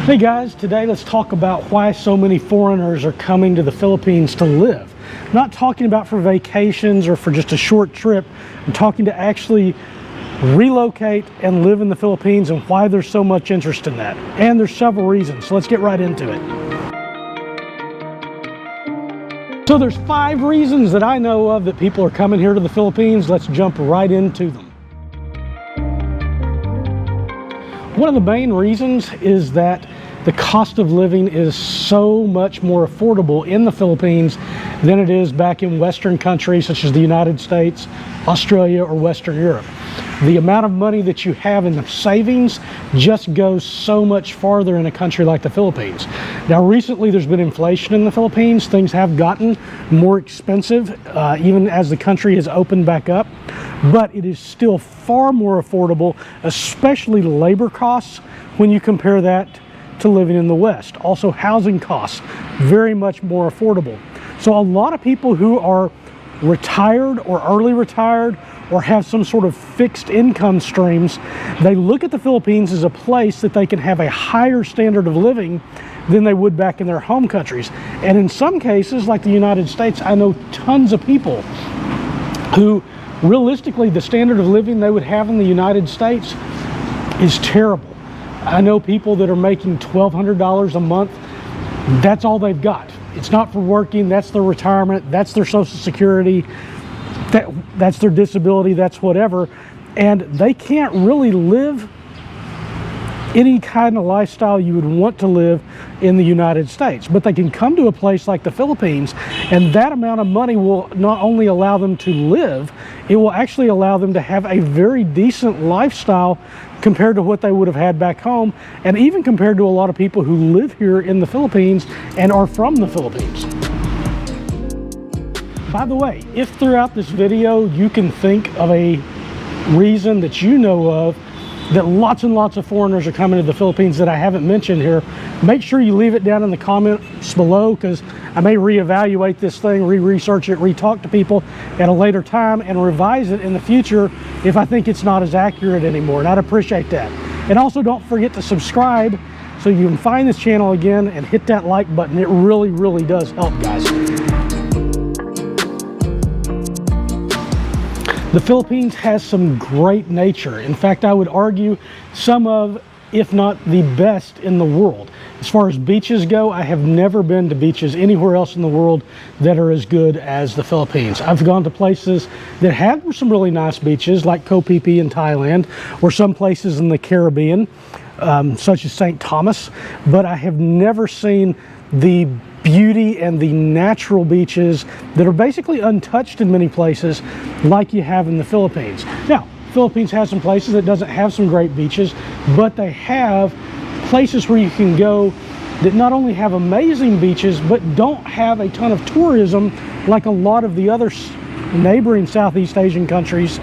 Hey guys, today let's talk about why so many foreigners are coming to the Philippines to live. I'm not talking about for vacations or for just a short trip. I'm talking to actually relocate and live in the Philippines and why there's so much interest in that. And there's several reasons, so let's get right into it. So there's 5 reasons that I know of that people are coming here to the Philippines. Let's jump right into them. One of the main reasons is that the cost of living is so much more affordable in the Philippines than it is back in Western countries such as the United States, Australia, or Western Europe. The amount of money that you have in the savings just goes so much farther in a country like the Philippines. Now, recently there's been inflation in the Philippines. Things have gotten more expensive even as the country has opened back up, but it is still far more affordable, especially labor costs, when you compare that to living in the West. Also, housing costs, very much more affordable. So a lot of people who are retired or early retired or have some sort of fixed income streams, they look at the Philippines as a place that they can have a higher standard of living than they would back in their home countries. And in some cases, like the United States, I know tons of people who realistically the standard of living they would have in the United States is terrible. I know people that are making $1,200 a month. That's all they've got. It's not for working, that's their retirement, that's their Social Security, that's their disability, that's whatever. And they can't really live any kind of lifestyle you would want to live in the United States. But they can come to a place like the Philippines, and that amount of money will not only allow them to live, it will actually allow them to have a very decent lifestyle compared to what they would have had back home, and even compared to a lot of people who live here in the Philippines and are from the Philippines. By the way, if throughout this video you can think of a reason that you know of that lots and lots of foreigners are coming to the Philippines that I haven't mentioned here, make sure you leave it down in the comments below, because I may reevaluate this thing, re-research it, re-talk to people at a later time and revise it in the future if I think it's not as accurate anymore, and I'd appreciate that. And also don't forget to subscribe so you can find this channel again and hit that like button. It really, really does help, guys. The Philippines has some great nature. In fact, I would argue some of, if not the best in the world. As far as beaches go, I have never been to beaches anywhere else in the world that are as good as the Philippines. I've gone to places that had some really nice beaches, like Koh Phi Phi in Thailand, or some places in the Caribbean, such as St. Thomas, but I have never seen the beauty and the natural beaches that are basically untouched in many places like you have in the Philippines. Now, Philippines has some places that doesn't have some great beaches, but they have places where you can go that not only have amazing beaches, but don't have a ton of tourism like a lot of the other neighboring Southeast Asian countries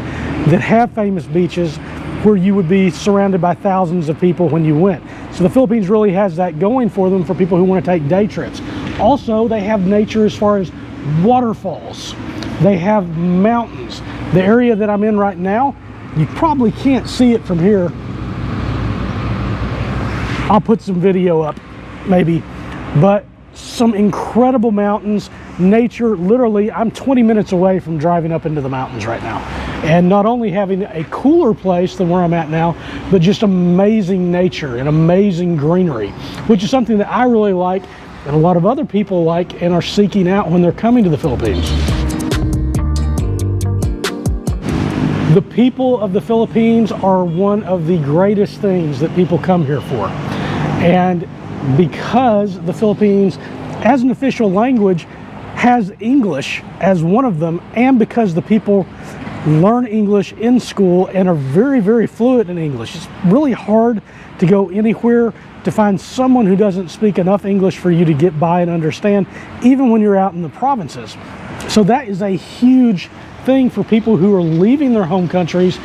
that have famous beaches where you would be surrounded by thousands of people when you went. So the Philippines really has that going for them for people who want to take day trips. Also, they have nature as far as waterfalls. They have mountains. The area that I'm in right now, you probably can't see it from here. I'll put some video up, maybe. But some incredible mountains, nature. Literally, I'm 20 minutes away from driving up into the mountains right now. And not only having a cooler place than where I'm at now, but just amazing nature and amazing greenery, which is something that I really like and a lot of other people like and are seeking out when they're coming to the Philippines. The people of the Philippines are one of the greatest things that people come here for. And because the Philippines, as an official language, has English as one of them, and because the people learn English in school and are very, very fluent in English, it's really hard to go anywhere to find someone who doesn't speak enough English for you to get by and understand, even when you're out in the provinces. So that is a huge thing for people who are leaving their home countries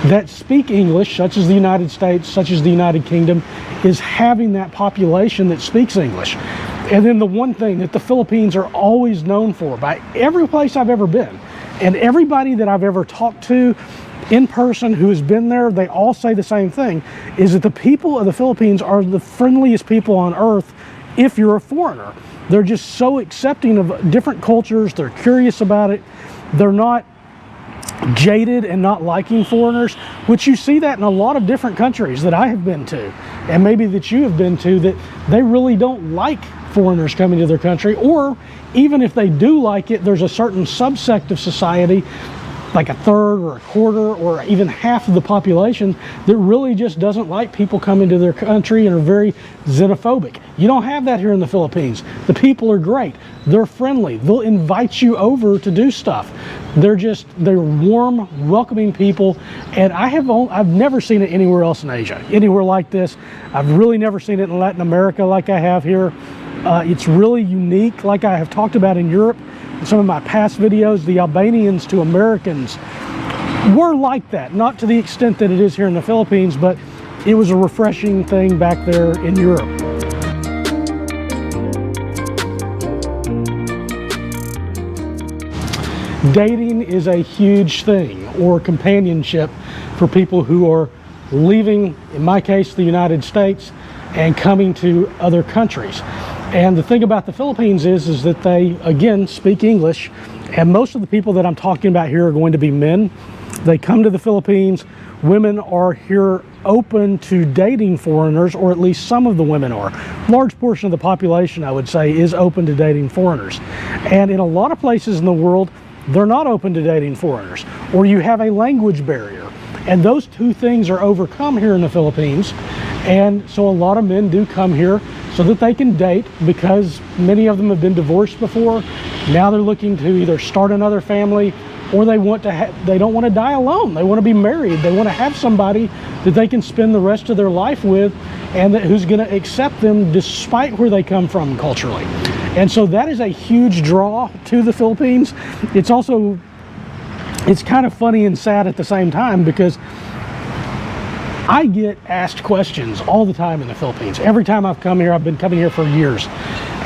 that speak English, such as the United States, such as the United Kingdom, is having that population that speaks English. And then the one thing that the Philippines are always known for by every place I've ever been, and everybody that I've ever talked to in person who has been there, they all say the same thing, is that the people of the Philippines are the friendliest people on earth if you're a foreigner. They're just so accepting of different cultures. They're curious about it. They're not jaded and not liking foreigners, which you see that in a lot of different countries that I have been to, and maybe that you have been to, that they really don't like foreigners coming to their country. Or even if they do like it, there's a certain subsect of society, like a third or a quarter or even half of the population, that really just doesn't like people coming to their country and are very xenophobic. You don't have that here in the Philippines. The people are great. They're friendly. They'll invite you over to do stuff. They're warm, welcoming people. And I've never seen it anywhere else in Asia, anywhere like this. I've really never seen it in Latin America like I have here. It's really unique, like I have talked about in Europe. In some of my past videos, the Albanians to Americans were like that. Not to the extent that it is here in the Philippines, but it was a refreshing thing back there in Europe. Dating is a huge thing, or companionship, for people who are leaving, in my case, the United States, and coming to other countries. And the thing about the Philippines is that they, again, speak English, and most of the people that I'm talking about here are going to be men. They come to the Philippines. Women are here open to dating foreigners, or at least some of the women are. A large portion of the population, I would say, is open to dating foreigners. And in a lot of places in the world, they're not open to dating foreigners, or you have a language barrier. And those two things are overcome here in the Philippines. And so a lot of men do come here so that they can date, because many of them have been divorced before. Now they're looking to either start another family, or they don't want to die alone. They want to be married. They want to have somebody that they can spend the rest of their life with, and who's going to accept them despite where they come from culturally. And so that is a huge draw to the Philippines. It's kind of funny and sad at the same time, because I get asked questions all the time in the Philippines. Every time I've come here, I've been coming here for years.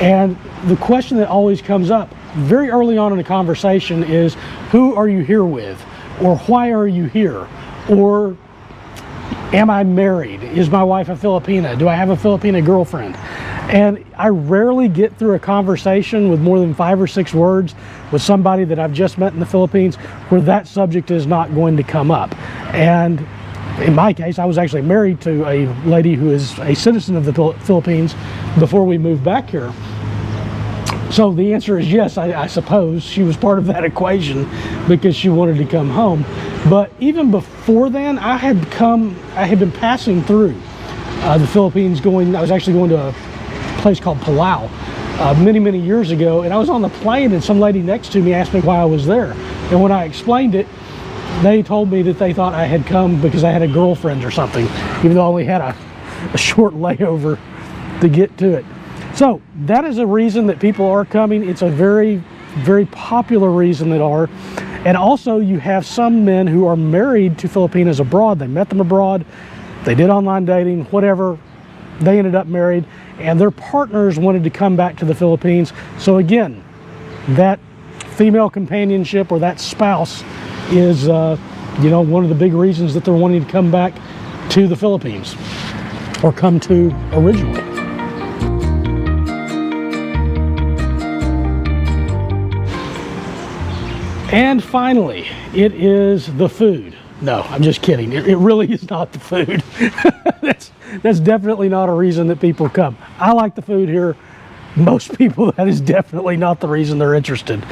And the question that always comes up very early on in the conversation is, who are you here with? Or why are you here? Or am I married? Is my wife a Filipina? Do I have a Filipina girlfriend? And I rarely get through a conversation with more than 5 or 6 words with somebody that I've just met in the Philippines where that subject is not going to come up. And in my case, I was actually married to a lady who is a citizen of the Philippines before we moved back here. So the answer is yes, I suppose she was part of that equation, because she wanted to come home. But even before then, I had been passing through the Philippines. I was actually going to a place called Palau many years ago, and I was on the plane, and some lady next to me asked me why I was there. And when I explained it, they told me that they thought I had come because I had a girlfriend or something, even though I only had a short layover to get to it. So that is a reason that people are coming. It's a very popular reason that are. And also you have some men who are married to Filipinas abroad. They met them abroad, they did online dating, whatever, they ended up married, and their partners wanted to come back to the Philippines. So again, that female companionship, or that spouse, is one of the big reasons that they're wanting to come back to the Philippines, or come to originally. And finally, it is the food. No, I'm just kidding. It really is not the food. That's definitely not a reason that people come. I like the food here. Most people, that is definitely not the reason they're interested.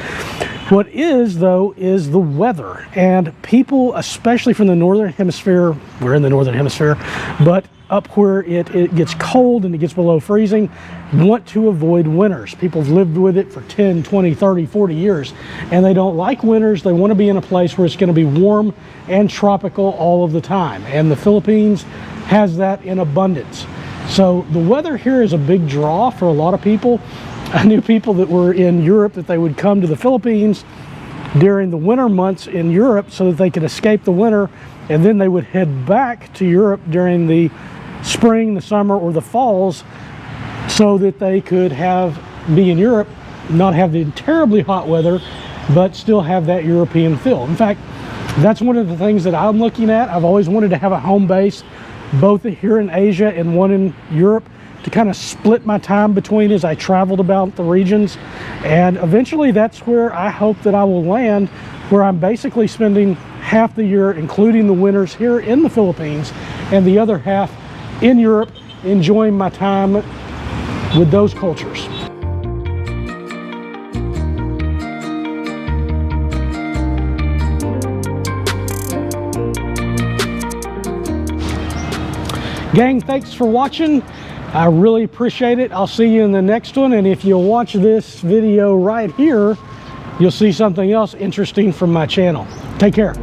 What is, though, is the weather. And people, especially from the Northern Hemisphere, we're in the Northern Hemisphere, but up where it gets cold and it gets below freezing, want to avoid winters. People have lived with it for 10, 20, 30, 40 years, and they don't like winters. They want to be in a place where it's going to be warm and tropical all of the time. And the Philippines has that in abundance. So the weather here is a big draw for a lot of people. I knew people that were in Europe that they would come to the Philippines during the winter months in Europe so that they could escape the winter, and then they would head back to Europe during the spring, the summer, or the falls, so that they could be in Europe, not have the terribly hot weather, but still have that European feel. In fact, That's one of the things that I'm looking at. I've always wanted to have a home base, both here in Asia and one in Europe, to kind of split my time between as I traveled about the regions. And eventually that's where I hope that I will land, where I'm basically spending half the year, including the winters, here in the Philippines, and the other half in Europe, enjoying my time with those cultures. Gang, thanks for watching. I really appreciate it. I'll see you in the next one. And if you'll watch this video right here, you'll see something else interesting from my channel. Take care.